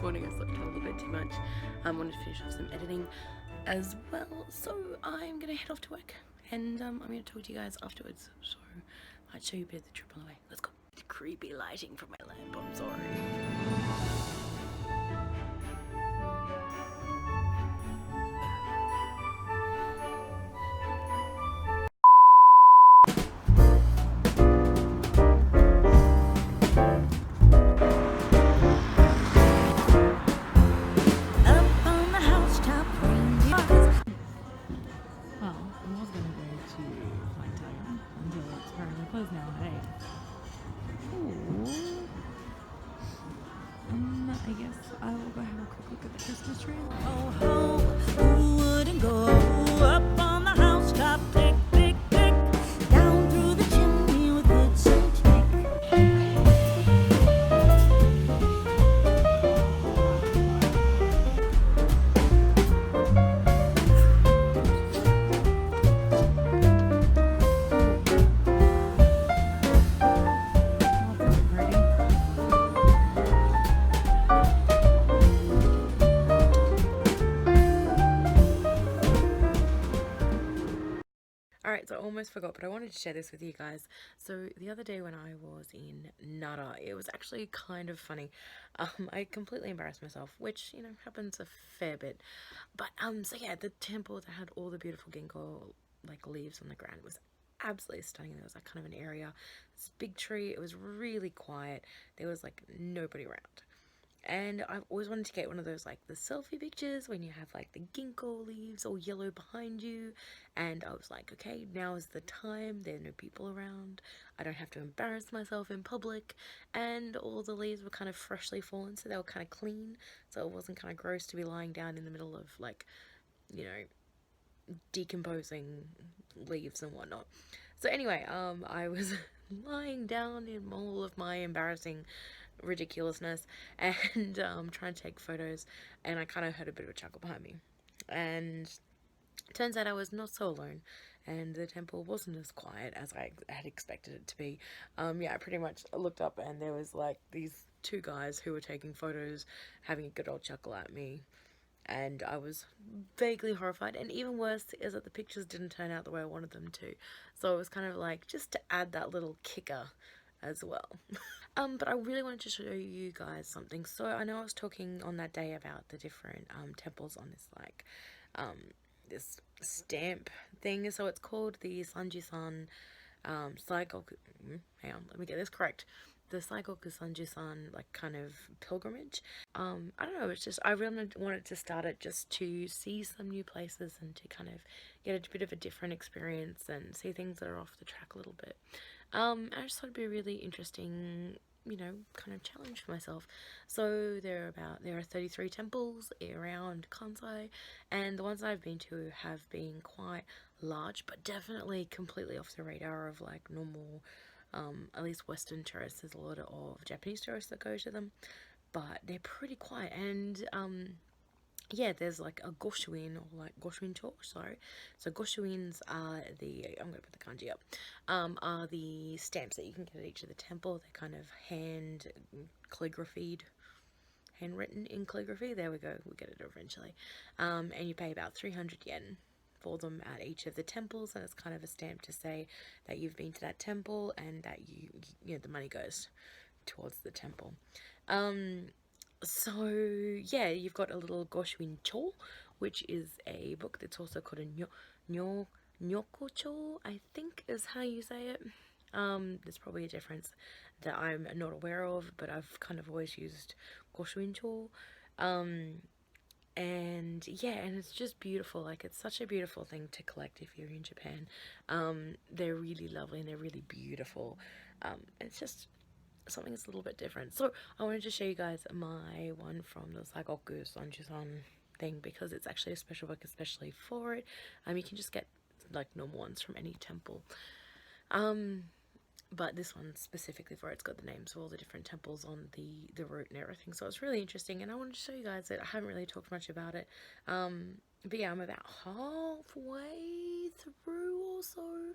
morning I slept a little bit too much. I wanted to finish off some editing as well, so I'm gonna head off to work, and I'm gonna talk to you guys afterwards, so I might show you a bit of the trip on the way. Let's go. Creepy lighting from my lamp, I'm sorry. I guess I will go have a quick look at the Christmas tree. Oh, ho, who wouldn't go up on the housetop, click, click, click, down through the chimney with good Saint Alright, so I almost forgot, but I wanted to share this with you guys. So the other day when I was in Nara, it was actually kind of funny. I completely embarrassed myself, which, you know, happens a fair bit. But, so yeah, the temple that had all the beautiful ginkgo, like, leaves on the ground was absolutely stunning. There was, like, kind of an area, this big tree. It was really quiet. There was, like, nobody around. And I've always wanted to get one of those, like, the selfie pictures when you have, like, the ginkgo leaves all yellow behind you. And I was like, okay, now is the time. There are no people around. I don't have to embarrass myself in public. And all the leaves were kind of freshly fallen, so they were kind of clean. So it wasn't kind of gross to be lying down in the middle of, like, you know, decomposing leaves and whatnot. So anyway, I was lying down in all of my embarrassing ridiculousness and trying to take photos, and I kind of heard a bit of a chuckle behind me, and turns out I was not so alone, and the temple wasn't as quiet as I had expected it to be. Yeah, I pretty much looked up and there was like these two guys who were taking photos having a good old chuckle at me, and I was vaguely horrified, and even worse is that the pictures didn't turn out the way I wanted them to, so it was kind of like just to add that little kicker as well. But I really wanted to show you guys something. So I know I was talking on that day about the different temples on this, like, this stamp thing. So it's called the Sanjisan Saigoku. Hang on, let me get this correct. The Saigoku Sanjisan, like, kind of pilgrimage. I don't know, it's just, I really wanted to start it just to see some new places and to kind of get a bit of a different experience and see things that are off the track a little bit. I just thought it'd be a really interesting, you know, kind of challenge for myself. So there are 33 temples around Kansai, and the ones I've been to have been quite large, but definitely completely off the radar of like normal, at least Western tourists. There's a lot of Japanese tourists that go to them, but they're pretty quiet. And yeah, there's like a goshuin, or like goshuin-cho, sorry. So goshuins are I'm gonna put the kanji up, are the stamps that you can get at each of the temple. They're kind of handwritten in calligraphy. There we go, we'll get it eventually. And you pay about 300 yen for them at each of the temples, and it's kind of a stamp to say that you've been to that temple and that you know, the money goes towards the temple. So yeah, you've got a little Goshuin-cho, which is a book that's also called a Nyoko-cho, I think is how you say it. There's probably a difference that I'm not aware of, but I've kind of always used Goshuin-cho. And yeah, and it's just beautiful. Like, it's such a beautiful thing to collect if you're in Japan. They're really lovely and they're really beautiful. It's just something that's a little bit different. So I wanted to show you guys my one from the Saigoku Sanjisan thing, because it's actually a special book especially for it. You can just get like normal ones from any temple. But this one specifically for it's got the names of all the different temples on the route and everything. So it's really interesting, and I wanted to show you guys it. I haven't really talked much about it. But yeah, I'm about halfway through or so.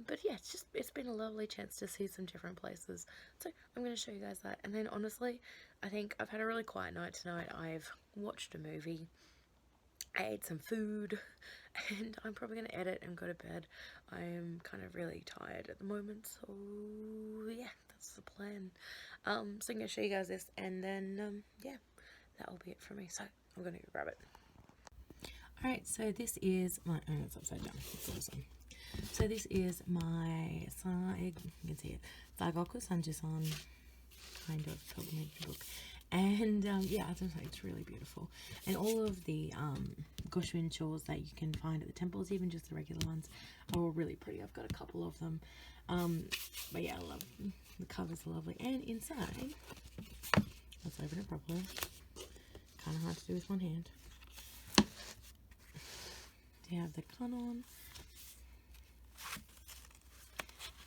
But yeah, it's been a lovely chance to see some different places. So I'm going to show you guys that. And then honestly, I think I've had a really quiet night tonight. I've watched a movie, I ate some food, and I'm probably going to edit and go to bed. I am kind of really tired at the moment, so yeah, that's the plan. So I'm going to show you guys this, and then yeah, that will be it for me. So I'm going to go grab it. Alright, so this is my, oh, it's upside down, it's awesome. So this is my, you can see it, Saigoku Sanji-san kind of pilgrimage book. And yeah, I think it's really beautiful. And all of the Goshuin shawls that you can find at the temples, even just the regular ones, are all really pretty. I've got a couple of them. But yeah, I love them. The covers are lovely. And inside, let's open it properly. Kind of hard to do with one hand. You have the canon,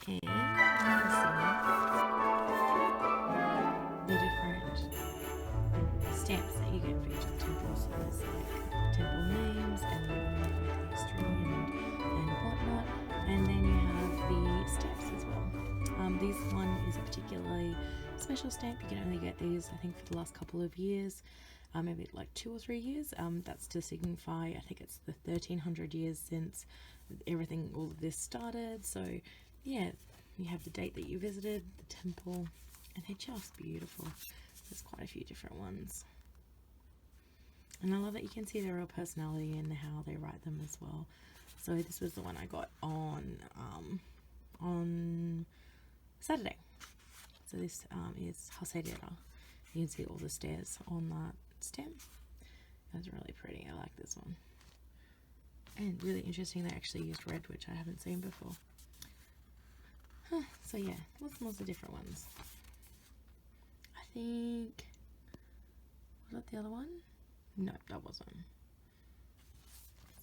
and you can see the different stamps that you get for each of the temples. So there's like temple names and the history and whatnot, and then you have the stamps as well. This one is a particularly special stamp. You can only get these, I think, for the last couple of years. Maybe like 2 or 3 years. That's to signify, I think it's the 1300 years since everything, all of this started. So yeah, you have the date that you visited, the temple, and they're just beautiful. There's quite a few different ones. And I love that you can see their real personality and how they write them as well. So this was the one I got on Saturday. So this is Hasedera. You can see all the stairs on that stamp. That's really pretty. I like this one. And really interesting, they actually used red, which I haven't seen before. So yeah, lots of different ones. I think, was that the other one? No, that wasn't.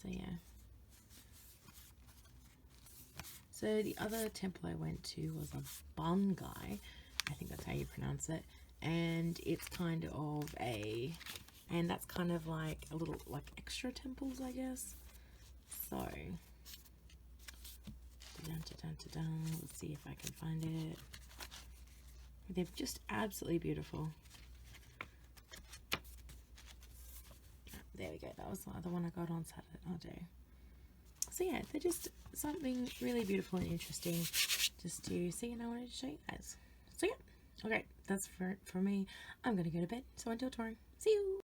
So yeah. So the other temple I went to was a Bangai. I think that's how you pronounce it. And it's kind of a, and that's kind of like a little, like extra temples, I guess. So, let's see if I can find it. They're just absolutely beautiful. There we go, that was the other one I got on Saturday. So yeah, they're just something really beautiful and interesting just to see, and I wanted to show you guys. So yeah, okay, that's for me. I'm gonna go to bed, so until tomorrow, see you!